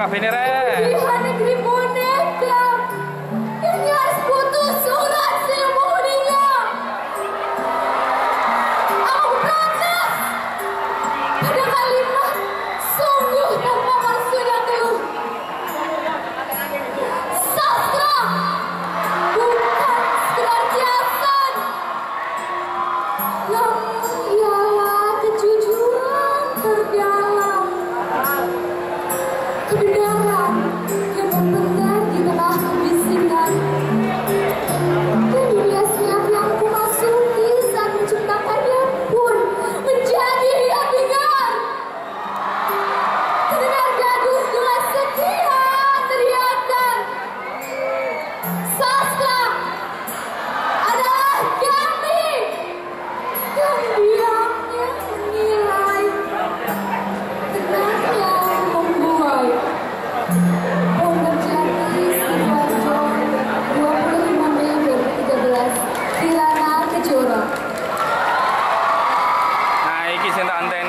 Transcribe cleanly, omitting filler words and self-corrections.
Ini re. Pilihan negeri boneka. Ini harus putus surat seremoninya. Aku protes pada kalimat sungguh tanpa maksud yang keluh. Sastra bukan sekedar kiasan, namun ialah kejujuran terdalam. Kebenaran yang benar di tengah kebisingan. Dan dunia senyap yang ku masuki saat menciptakannya pun menjadi hilang. Terdengar gaduh dengan sekian teriakan. Sastra adalah kami yang diamnya menilai, tenangnya membuai. Bom terjadi Sidoarjo 25 Mei 2013 di Lana Kejora. Nah, iki sing tak anteni.